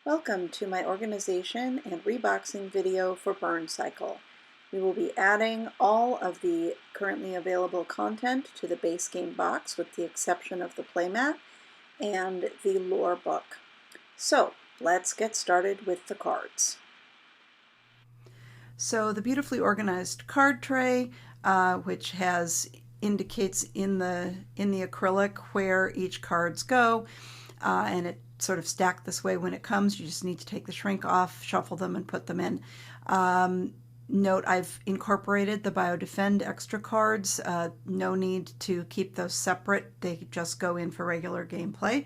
Welcome to my organization and reboxing video for burncycle. We will be adding all of the currently available content to the base game box with the exception of the playmat and the lore book. So let's get started with the cards. So the beautifully organized card tray, which indicates in the acrylic where each cards go, and it sort of stacked this way when it comes. You just need to take the shrink off, shuffle them, and put them in. Note I've incorporated the BioDefend extra cards. No need to keep those separate. They just go in for regular gameplay.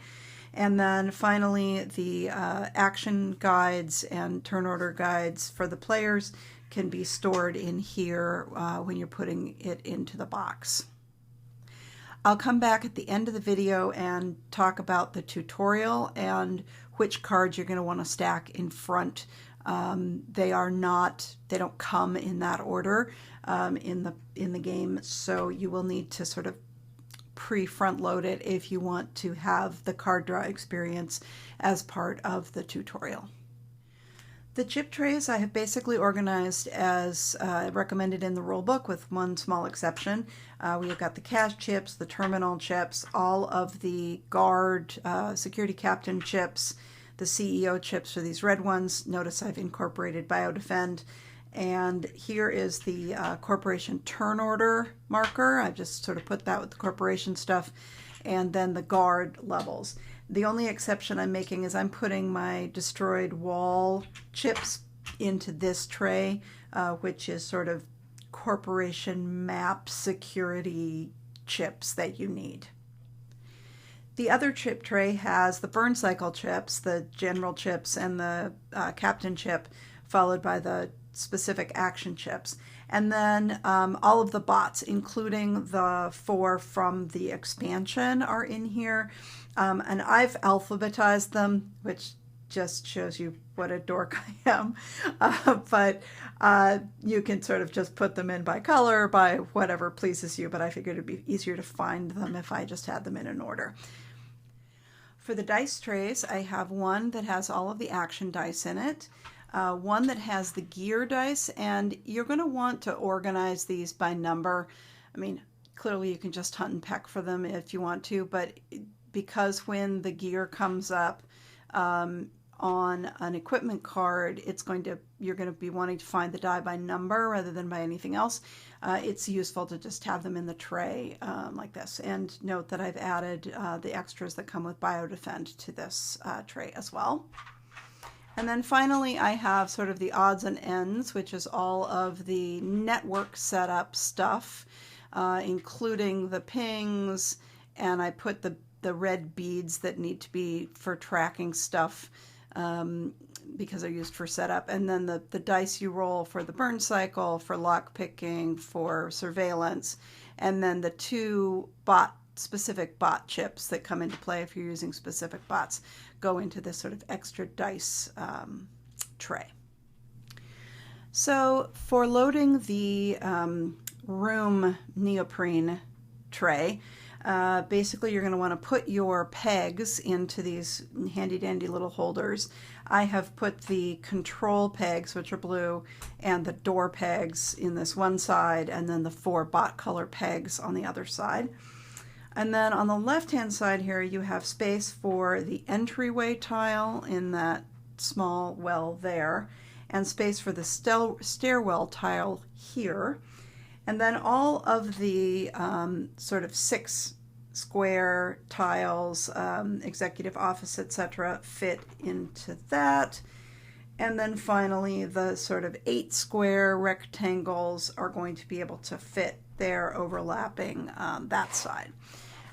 And then finally, the action guides and turn order guides for the players can be stored in here when you're putting it into the box. I'll come back at the end of the video and talk about the tutorial and which cards you're going to want to stack in front. They don't come in that order in the game, so you will need to sort of pre-front load it if you want to have the card draw experience as part of the tutorial. The chip trays I have basically organized as recommended in the rulebook, with one small exception. We've got the cash chips, the terminal chips, all of the guard, security captain chips, the CEO chips are these red ones. Notice I've incorporated BioDefend. And here is the corporation turn order marker. I just sort of put that with the corporation stuff, and then the guard levels. The only exception I'm making is I'm putting my destroyed wall chips into this tray, which is sort of corporation map security chips that you need. The other chip tray has the burncycle chips, the general chips, and the captain chip, followed by the specific action chips. And then all of the bots, including the 4 from the expansion, are in here. And I've alphabetized them, which just shows you what a dork I am. But you can sort of just put them in by color, by whatever pleases you. But I figured it'd be easier to find them if I just had them in an order. For the dice trays, I have one that has all of the action dice in it. One that has the gear dice, and you're going to want to organize these by number. I mean, clearly you can just hunt and peck for them if you want to, but because when the gear comes up on an equipment card, you're going to be wanting to find the die by number rather than by anything else. It's useful to just have them in the tray like this. And note that I've added the extras that come with BioDefend to this tray as well. And then finally, I have sort of the odds and ends, which is all of the network setup stuff, including the pings, and I put the red beads that need to be for tracking stuff because they're used for setup, and then the dice you roll for the burncycle, for lock picking, for surveillance, and then the 2 specific bot chips that come into play if you're using specific bots go into this sort of extra dice tray. So for loading the room neoprene tray, basically you're going to want to put your pegs into these handy dandy little holders. I have put the control pegs, which are blue, and the door pegs in this one side, and then the 4 bot color pegs on the other side. And then on the left-hand side here, you have space for the entryway tile in that small well there, and space for the stairwell tile here. And then all of the sort of 6 square tiles, executive office, etc., fit into that. And then finally, the sort of 8 square rectangles are going to be able to fit there, overlapping that side.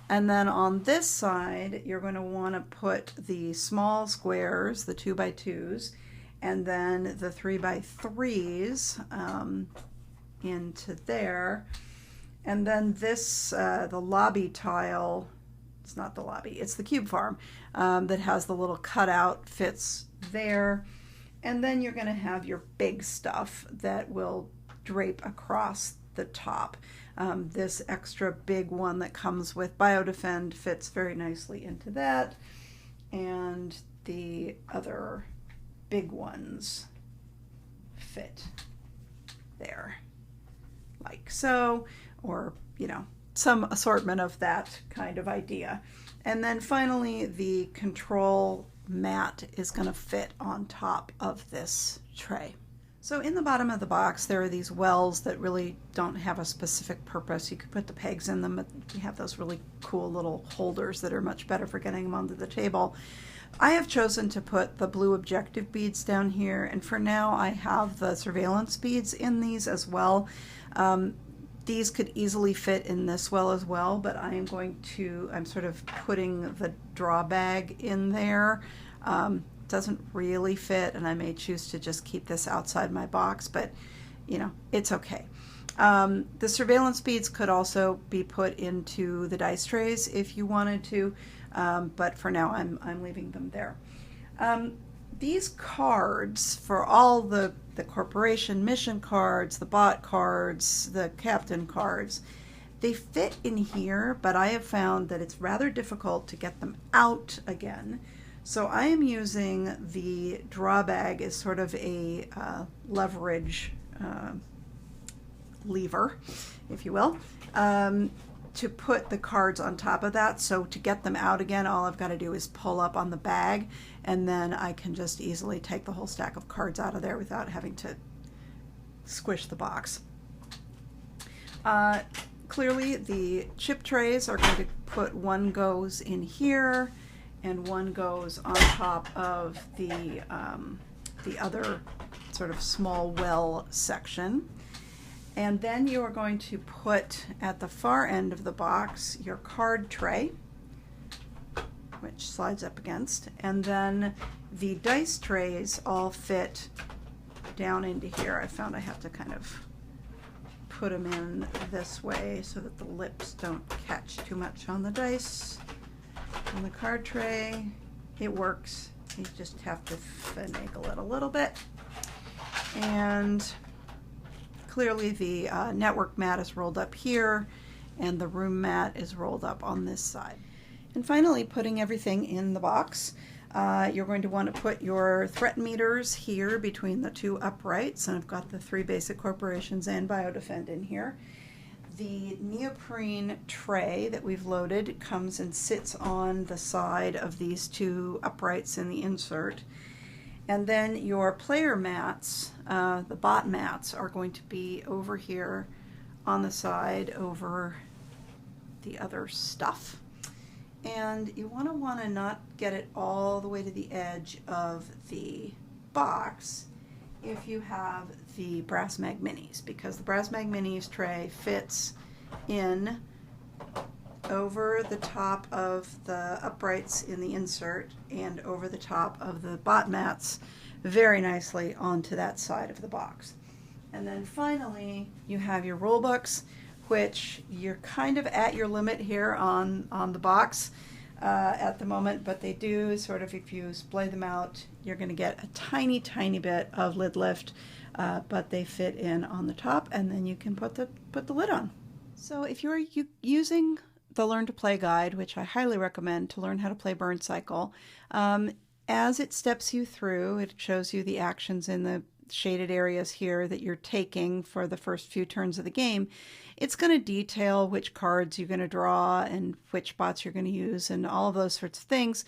And then on this side, you're going to want to put the small squares, the 2x2s, and then the 3x3s into there. And then this, the lobby tile, it's not the lobby, it's the cube farm that has the little cutout, fits there. And then you're going to have your big stuff that will drape across the top. This extra big one that comes with BioDefend fits very nicely into that, and the other big ones fit there, like so, or, you know, some assortment of that kind of idea. And then finally, the control mat is going to fit on top of this tray. So in the bottom of the box, there are these wells that really don't have a specific purpose. You could put the pegs in them, but you have those really cool little holders that are much better for getting them onto the table. I have chosen to put the blue objective beads down here, and for now I have the surveillance beads in these as well. These could easily fit in this well as well, but I'm sort of putting the draw bag in there. Doesn't really fit, and I may choose to just keep this outside my box, but you know, it's okay. The surveillance beads could also be put into the dice trays if you wanted to, but for now I'm leaving them there. These cards, for all the corporation mission cards, the bot cards, the captain cards, they fit in here, but I have found that it's rather difficult to get them out again. So I am using the draw bag as sort of a leverage lever, if you will, to put the cards on top of that. So to get them out again, all I've got to do is pull up on the bag, and then I can just easily take the whole stack of cards out of there without having to squish the box. Clearly the chip trays are going to put one goes in here, and one goes on top of the other sort of small well section. And then you are going to put at the far end of the box your card tray, which slides up against, and then the dice trays all fit down into here. I found I have to kind of put them in this way so that the lips don't catch too much on the dice. On the card tray, it works. You just have to finagle it a little bit. And clearly the network mat is rolled up here, and the room mat is rolled up on this side. And finally, putting everything in the box, you're going to want to put your threat meters here between the two uprights, and I've got the 3 basic corporations and Biodefend in here. The neoprene tray that we've loaded comes and sits on the side of these 2 uprights in the insert. And then your player mats, the bot mats, are going to be over here on the side over the other stuff. And you want to not get it all the way to the edge of the box if you have the Brass Mag Minis, because the Brass Mag Minis tray fits in over the top of the uprights in the insert and over the top of the bot mats very nicely onto that side of the box. And then finally you have your rule books, which you're kind of at your limit here on the box at the moment, but they do sort of, if you splay them out, you're going to get a tiny bit of lid lift, but they fit in on the top, and then you can put the lid on. So if you're using the Learn to Play guide, which I highly recommend to learn how to play Burncycle, as it steps you through, it shows you the actions in the shaded areas here that you're taking for the first few turns of the game. It's going to detail which cards you're going to draw and which bots you're going to use and all of those sorts of things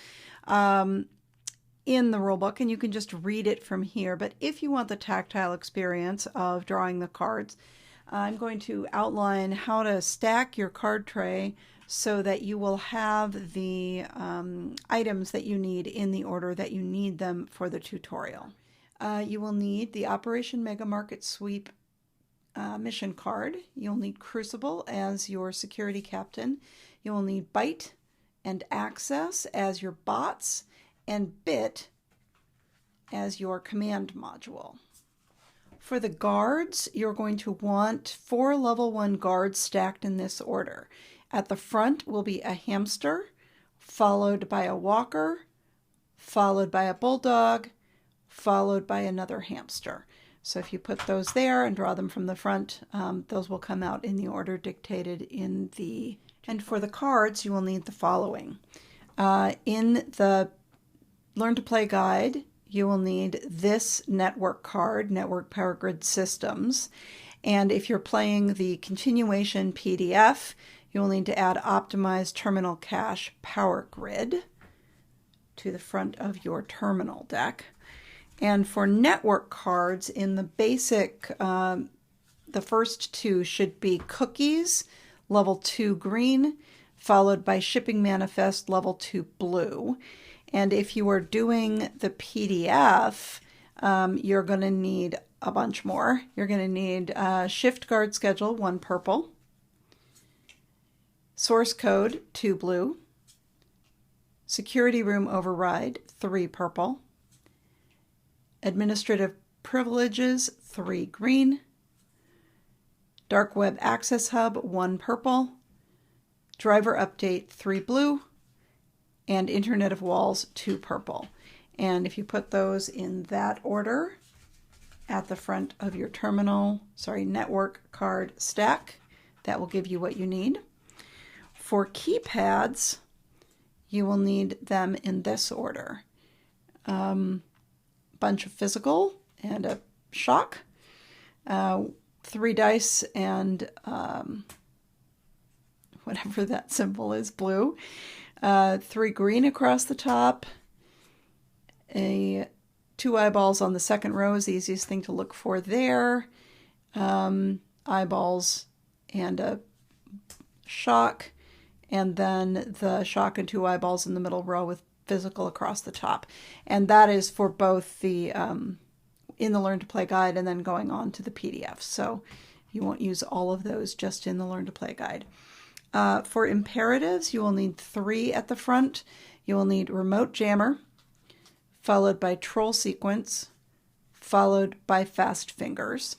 in the rulebook, and you can just read it from here. But if you want the tactile experience of drawing the cards, I'm going to outline how to stack your card tray so that you will have the items that you need in the order that you need them for the tutorial. You will need the Operation Mega Market Sweep mission card. You'll need Crucible as your security captain. You will need Bite and Access as your bots, and Bit as your command module. For the guards, you're going to want 4 level 1 guards stacked in this order. At the front will be a hamster, followed by a walker, followed by a bulldog, followed by another hamster. So if you put those there and draw them from the front, those will come out in the order dictated in the... And for the cards, you will need the following. In the Learn to Play guide, you will need this network card, Network Power Grid Systems. And if you're playing the continuation PDF, you will need to add Optimized Terminal Cache Power Grid to the front of your terminal deck. And for network cards, in the basic, the first two should be Cookies, level 2 green, followed by Shipping Manifest, level 2 blue. And if you are doing the PDF, you're going to need a bunch more. You're going to need Shift Guard Schedule, 1 purple, Source Code, 2 blue, Security Room Override, 3 purple, Administrative Privileges, 3 green, Dark Web Access Hub, 1 purple, Driver Update, 3 blue, and Internet of Walls, 2 purple. And if you put those in that order at the front of your network card stack, that will give you what you need. For keypads, you will need them in this order. Bunch of physical and a shock, 3 dice and whatever that symbol is, blue, 3 green across the top, 2 eyeballs on the second row is the easiest thing to look for there, eyeballs and a shock, and then the shock and 2 eyeballs in the middle row with physical across the top. And that is for both the in the Learn to Play guide and then going on to the PDF. So you won't use all of those just in the Learn to Play guide. For imperatives, you will need 3 at the front. You will need Remote Jammer, followed by Troll Sequence, followed by Fast Fingers.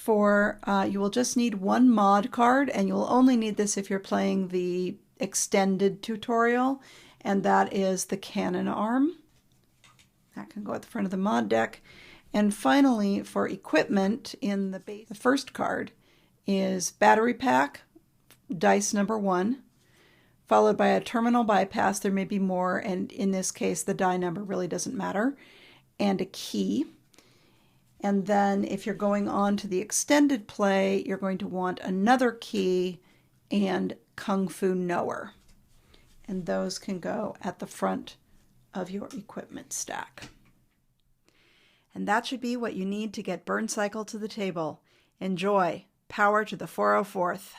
You will just need 1 mod card, and you will only need this if you're playing the extended tutorial, and that is the Cannon Arm. That can go at the front of the mod deck. And finally, for equipment, in the first card is Battery Pack, dice number 1, followed by a Terminal Bypass. There may be more, and in this case, the die number really doesn't matter, and a key. And then if you're going on to the extended play, you're going to want another key and Kung Fu Knower. And those can go at the front of your equipment stack. And that should be what you need to get Burncycle to the table. Enjoy. Power to the 404th.